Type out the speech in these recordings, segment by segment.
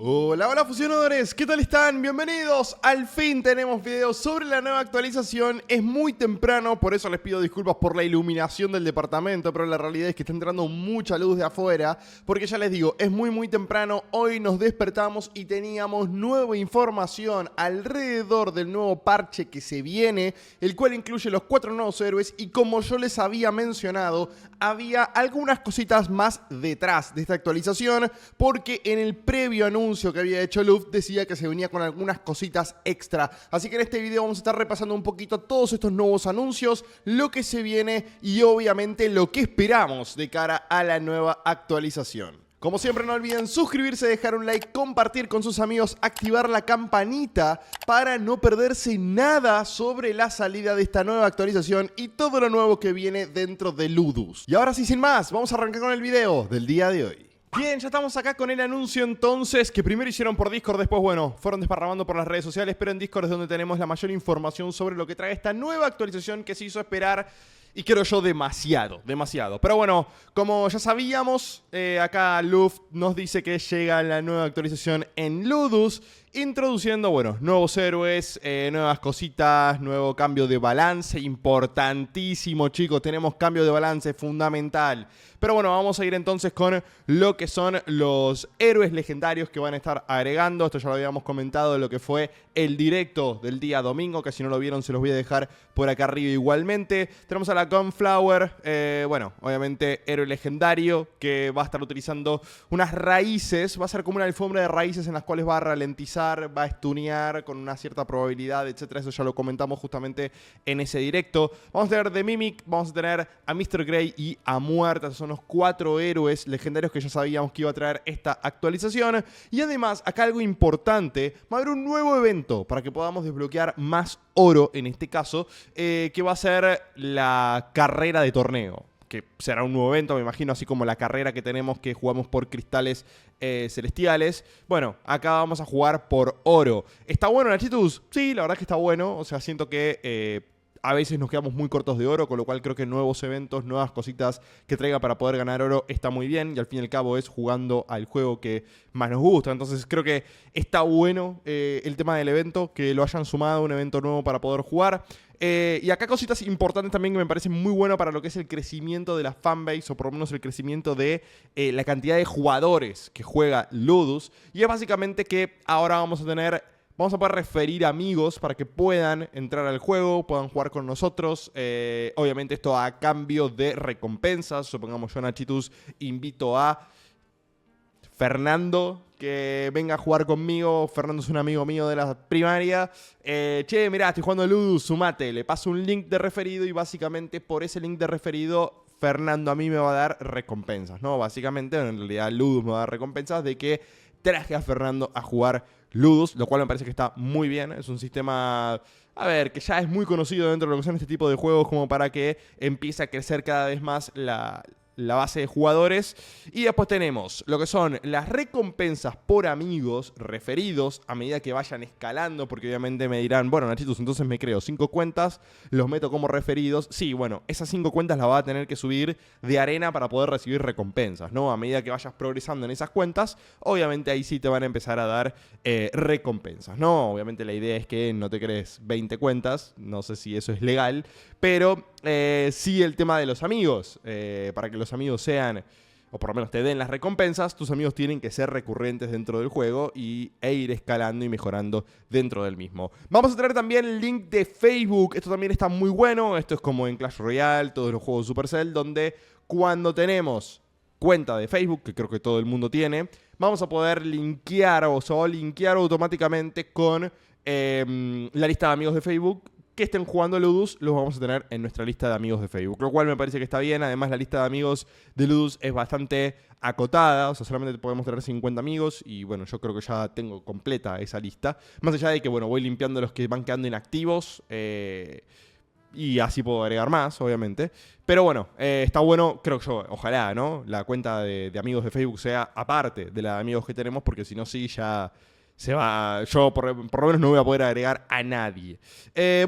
Hola, hola fusionadores, ¿qué tal están? Bienvenidos, al fin tenemos videos sobre la nueva actualización. Es muy temprano, por eso les pido disculpas por la iluminación del departamento, pero la realidad es que está entrando mucha luz de afuera, porque ya les digo, es muy temprano. Hoy nos despertamos y teníamos nueva información alrededor del nuevo parche que se viene, el cual incluye los 4 nuevos héroes, y como yo les había mencionado, había algunas cositas más detrás de esta actualización, porque en el previo anuncio que había hecho Luft decía que se venía con algunas cositas extra. Así que en este video vamos a estar repasando un poquito todos estos nuevos anuncios, lo que se viene y obviamente lo que esperamos de cara a la nueva actualización. Como siempre, no olviden suscribirse, dejar un like, compartir con sus amigos, activar la campanita para no perderse nada sobre la salida de esta nueva actualización y todo lo nuevo que viene dentro de Ludus. Y ahora sí, sin más, vamos a arrancar con el video del día de hoy. Bien, ya estamos acá con el anuncio entonces, que primero hicieron por Discord, después, bueno, fueron desparramando por las redes sociales, pero en Discord es donde tenemos la mayor información sobre lo que trae esta nueva actualización que se hizo esperar. Y creo yo demasiado. Pero bueno, como ya sabíamos, acá Luft nos dice que llega la nueva actualización en Ludus, introduciendo, bueno, nuevos héroes, nuevas cositas, nuevo cambio de balance, importantísimo, chicos, tenemos cambio de balance fundamental. Pero bueno, vamos a ir entonces con lo que son los héroes legendarios que van a estar agregando. Esto ya lo habíamos comentado, lo que fue el directo del día domingo, que si no lo vieron se los voy a dejar por acá arriba igualmente. Tenemos a la Gunflower, bueno, obviamente héroe legendario que va a estar utilizando unas raíces, va a ser como una alfombra de raíces en las cuales va a ralentizar, va a stunear con una cierta probabilidad, etcétera. Eso ya lo comentamos justamente en ese directo. Vamos a tener The Mimic, vamos a tener a Mr. Grey y a Muerta. Esos son los 4 héroes legendarios que ya sabíamos que iba a traer esta actualización. Y además, acá algo importante, va a haber un nuevo evento para que podamos desbloquear más oro, en este caso, que va a ser la carrera de torneo, que será un nuevo evento, me imagino, así como la carrera que tenemos que jugamos por cristales celestiales. Bueno, acá vamos a jugar por oro. ¿Está bueno, Nachitus? Sí, la verdad que está bueno. O sea, siento que a veces nos quedamos muy cortos de oro, con lo cual creo que nuevos eventos, nuevas cositas que traiga para poder ganar oro está muy bien. Y al fin y al cabo es jugando al juego que más nos gusta. Entonces creo que está bueno el tema del evento, que lo hayan sumado, un evento nuevo para poder jugar. Y acá cositas importantes también que me parecen muy bueno para lo que es el crecimiento de la fanbase, o por lo menos el crecimiento de la cantidad de jugadores que juega Ludus. Y es básicamente que ahora vamos a poder referir amigos para que puedan entrar al juego, puedan jugar con nosotros. Obviamente esto a cambio de recompensas. Supongamos yo, Nachitus, invito a Fernando que venga a jugar conmigo. Fernando es un amigo mío de la primaria. Che, mirá, estoy jugando Ludus, sumate. Le paso un link de referido y básicamente por ese link de referido Fernando a mí me va a dar recompensas, ¿no? Básicamente, en realidad Ludus me va a dar recompensas de que traje a Fernando a jugar Ludus, lo cual me parece que está muy bien. Es un sistema, a ver, que ya es muy conocido dentro de lo que son este tipo de juegos, como para que empiece a crecer cada vez más la base de jugadores. Y después tenemos lo que son las recompensas por amigos referidos a medida que vayan escalando, porque obviamente me dirán, bueno, Nachitos, entonces me creo 5 cuentas, los meto como referidos. Sí, bueno, esas 5 cuentas las va a tener que subir de arena para poder recibir recompensas, ¿no? A medida que vayas progresando en esas cuentas, obviamente ahí sí te van a empezar a dar recompensas, ¿no? Obviamente la idea es que no te crees 20 cuentas, no sé si eso es legal, pero sí el tema de los amigos, para que los amigos sean, o por lo menos te den las recompensas, tus amigos tienen que ser recurrentes dentro del juego e ir escalando y mejorando dentro del mismo. Vamos a tener también el link de Facebook. Esto también está muy bueno. Esto es como en Clash Royale, todos los juegos Supercell, donde cuando tenemos cuenta de Facebook, que creo que todo el mundo tiene, vamos a poder linkear o se va a linkear automáticamente con la lista de amigos de Facebook que estén jugando Ludus. Los vamos a tener en nuestra lista de amigos de Facebook, lo cual me parece que está bien. Además, la lista de amigos de Ludus es bastante acotada, o sea, solamente podemos tener 50 amigos y bueno, yo creo que ya tengo completa esa lista, más allá de que bueno, voy limpiando los que van quedando inactivos, y así puedo agregar más, obviamente. Pero bueno, está bueno, creo yo, ojalá, ¿no? La cuenta de amigos de Facebook sea aparte de la de amigos que tenemos, porque si no, sí, ya yo por lo menos no voy a poder agregar a nadie.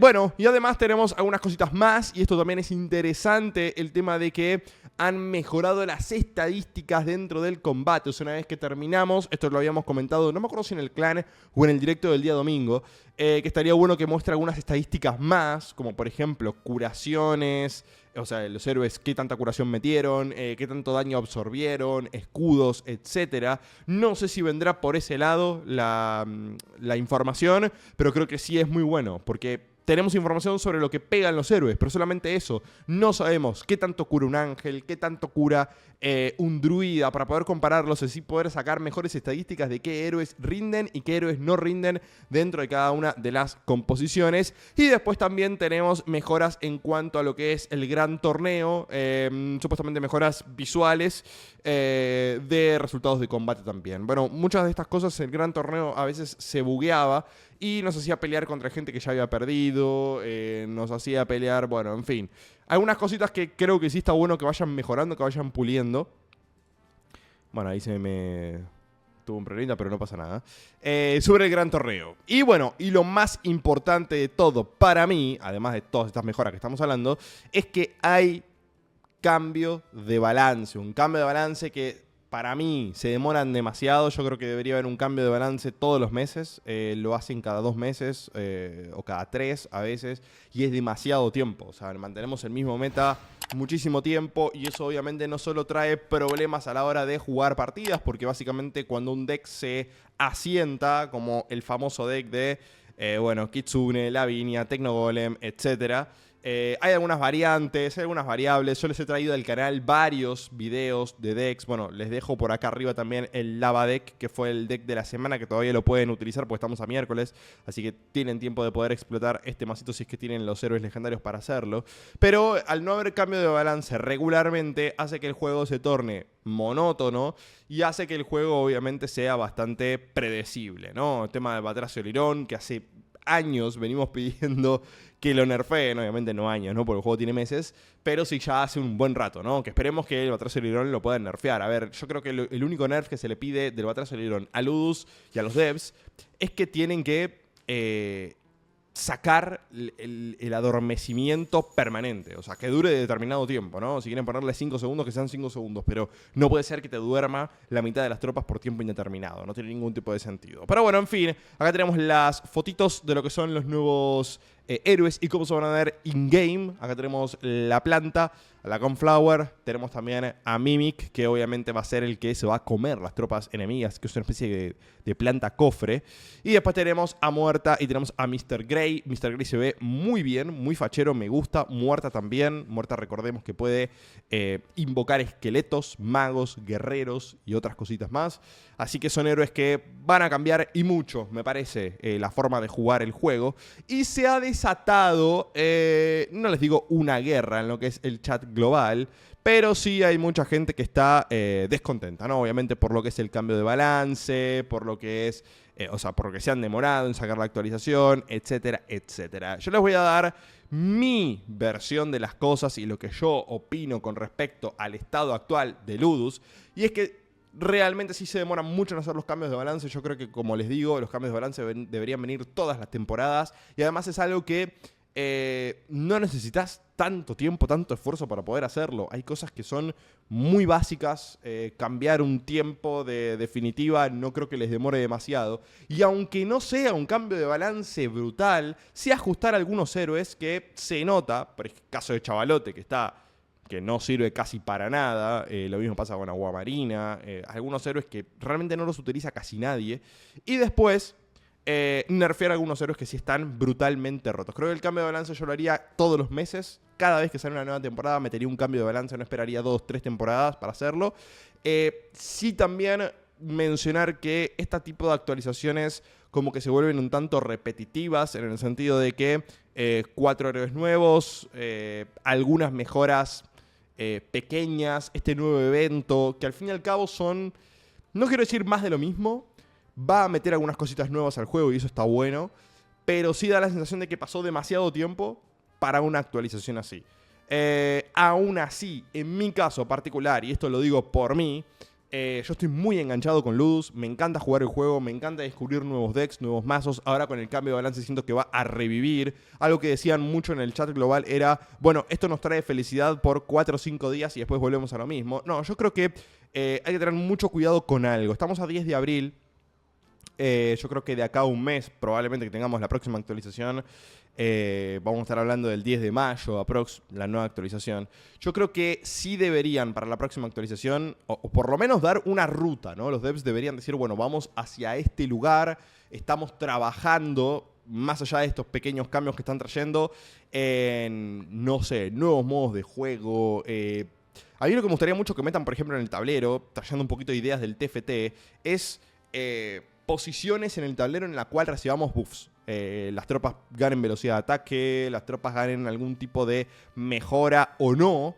Bueno, y además tenemos algunas cositas más, y esto también es interesante, el tema de que han mejorado las estadísticas dentro del combate. O sea, una vez que terminamos, esto lo habíamos comentado, no me acuerdo si en el clan o en el directo del día domingo, que estaría bueno que muestre algunas estadísticas más, como por ejemplo curaciones, o sea, los héroes qué tanta curación metieron, qué tanto daño absorbieron, escudos, etc. No sé si vendrá por ese lado la información, pero creo que sí es muy bueno, porque tenemos información sobre lo que pegan los héroes, pero solamente eso. No sabemos qué tanto cura un ángel, qué tanto cura un druida, para poder compararlos y así poder sacar mejores estadísticas de qué héroes rinden y qué héroes no rinden dentro de cada una de las composiciones. Y después también tenemos mejoras en cuanto a lo que es el gran torneo, supuestamente mejoras visuales de resultados de combate también. Bueno, muchas de estas cosas el gran torneo a veces se bugueaba y nos hacía pelear contra gente que ya había perdido, nos hacía pelear, bueno, en fin. Algunas cositas que creo que sí está bueno que vayan mejorando, que vayan puliendo. Bueno, ahí se me tuvo un problemita, pero no pasa nada. Sobre el gran torneo. Y bueno, y lo más importante de todo para mí, además de todas estas mejoras que estamos hablando, es que hay cambio de balance. Un cambio de balance que para mí se demoran demasiado. Yo creo que debería haber un cambio de balance todos los meses. Lo hacen cada 2 meses o cada 3 a veces. Y es demasiado tiempo. O sea, mantenemos el mismo meta muchísimo tiempo. Y eso obviamente no solo trae problemas a la hora de jugar partidas. Porque básicamente cuando un deck se asienta, como el famoso deck de bueno, Kitsune, Lavinia, Tecnogolem, etcétera. Hay algunas variantes, hay algunas variables. Yo les he traído al canal varios videos de decks. Bueno, les dejo por acá arriba también el Lava Deck, que fue el deck de la semana, que todavía lo pueden utilizar porque estamos a miércoles. Así que tienen tiempo de poder explotar este masito si es que tienen los héroes legendarios para hacerlo. Pero al no haber cambio de balance regularmente, hace que el juego se torne monótono y hace que el juego obviamente sea bastante predecible, ¿no? El tema del Batracio Lirón, que hace años venimos pidiendo que lo nerfeen, obviamente no años, ¿no? Porque el juego tiene meses, pero sí ya hace un buen rato, ¿no? Que esperemos que el Batracio Lirón lo puedan nerfear. A ver, yo creo que el único nerf que se le pide del Batracio Lirón a Ludus y a los devs es que tienen que sacar el adormecimiento permanente. O sea, que dure determinado tiempo, ¿no? Si quieren ponerle 5 segundos, que sean 5 segundos. Pero no puede ser que te duerma la mitad de las tropas por tiempo indeterminado. No tiene ningún tipo de sentido. Pero bueno, en fin. Acá tenemos las fotitos de lo que son los nuevos héroes y cómo se van a ver in-game. Acá tenemos la planta, la Coneflower. Tenemos también a Mimic, que obviamente va a ser el que se va a comer las tropas enemigas, que es una especie de planta cofre. Y después tenemos a Muerta y tenemos a Mr. Grey. Mr. Grey se ve muy bien, muy fachero, me gusta. Muerta también. Muerta, recordemos que puede invocar esqueletos, magos, guerreros y otras cositas más. Así que son héroes que van a cambiar y mucho, me parece, la forma de jugar el juego. Y se ha desatado, no les digo una guerra en lo que es el chat global, pero sí hay mucha gente que está descontenta, ¿no? Obviamente por lo que es el cambio de balance, por lo que es, o sea, por lo que se han demorado en sacar la actualización, etcétera, etcétera. Yo les voy a dar mi versión de las cosas y lo que yo opino con respecto al estado actual de Ludus, y es que realmente sí se demoran mucho en hacer los cambios de balance. Yo creo que, como les digo, los cambios de balance deberían venir todas las temporadas. Y además es algo que no necesitas tanto tiempo, tanto esfuerzo para poder hacerlo. Hay cosas que son muy básicas. Cambiar un tiempo de definitiva no creo que les demore demasiado. Y aunque no sea un cambio de balance brutal, sí ajustar algunos héroes que se nota. Por el caso de Chavalote, que no sirve casi para nada. Lo mismo pasa con Agua Marina. Algunos héroes que realmente no los utiliza casi nadie. Y después nerfear algunos héroes que sí están brutalmente rotos. Creo que el cambio de balance yo lo haría todos los meses. Cada vez que sale una nueva temporada metería un cambio de balance. No esperaría 2, 3 temporadas para hacerlo. Sí también mencionar que este tipo de actualizaciones como que se vuelven un tanto repetitivas, en el sentido de que 4 héroes nuevos, algunas mejoras pequeñas, este nuevo evento, que al fin y al cabo son, no quiero decir más de lo mismo, va a meter algunas cositas nuevas al juego y eso está bueno, pero sí da la sensación de que pasó demasiado tiempo para una actualización así. Aún así, en mi caso particular, y esto lo digo por mí, Yo estoy muy enganchado con Ludus, me encanta jugar el juego, me encanta descubrir nuevos decks, nuevos mazos. Ahora con el cambio de balance siento que va a revivir. Algo que decían mucho en el chat global era, bueno, esto nos trae felicidad por 4 o 5 días y después volvemos a lo mismo. No, yo creo que hay que tener mucho cuidado con algo. Estamos a 10 de abril. Yo creo que de acá a un mes, probablemente que tengamos la próxima actualización, vamos a estar hablando del 10 de mayo, aprox, la nueva actualización. Yo creo que sí deberían para la próxima actualización, o por lo menos dar una ruta, ¿no? Los devs deberían decir, bueno, vamos hacia este lugar, estamos trabajando, más allá de estos pequeños cambios que están trayendo, en, no sé, nuevos modos de juego. A mí lo que me gustaría mucho que metan, por ejemplo, en el tablero, trayendo un poquito de ideas del TFT, es posiciones en el tablero en la cual recibamos buffs. Las tropas ganen velocidad de ataque, las tropas ganen algún tipo de mejora o no,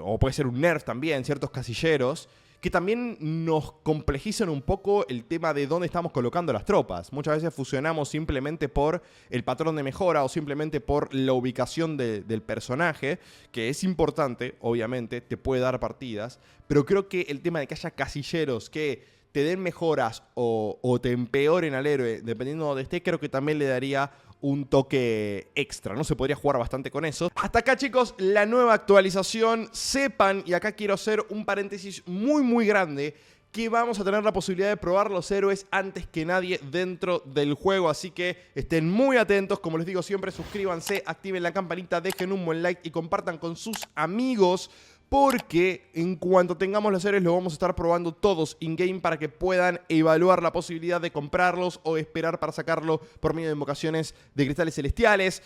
o puede ser un nerf también, ciertos casilleros, que también nos complejizan un poco el tema de dónde estamos colocando las tropas. Muchas veces fusionamos simplemente por el patrón de mejora o simplemente por la ubicación del personaje, que es importante, obviamente, te puede dar partidas, pero creo que el tema de que haya casilleros que te den mejoras o te empeoren al héroe, dependiendo de donde esté, creo que también le daría un toque extra, ¿no? Se podría jugar bastante con eso. Hasta acá, chicos, la nueva actualización. Sepan, y acá quiero hacer un paréntesis muy grande, que vamos a tener la posibilidad de probar los héroes antes que nadie dentro del juego. Así que estén muy atentos. Como les digo siempre, suscríbanse, activen la campanita, dejen un buen like y compartan con sus amigos, porque en cuanto tengamos los héroes lo vamos a estar probando todos in-game para que puedan evaluar la posibilidad de comprarlos o esperar para sacarlo por medio de invocaciones de cristales celestiales.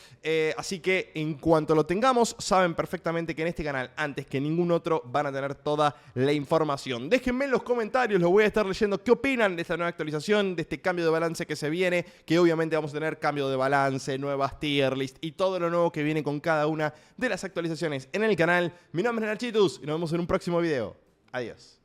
Así que en cuanto lo tengamos, saben perfectamente que en este canal, antes que ningún otro, van a tener toda la información. Déjenme en los comentarios, los voy a estar leyendo, qué opinan de esta nueva actualización, de este cambio de balance que se viene, que obviamente vamos a tener cambio de balance, nuevas tier list y todo lo nuevo que viene con cada una de las actualizaciones en el canal. Mi nombre es Nachito y nos vemos en un próximo video. Adiós.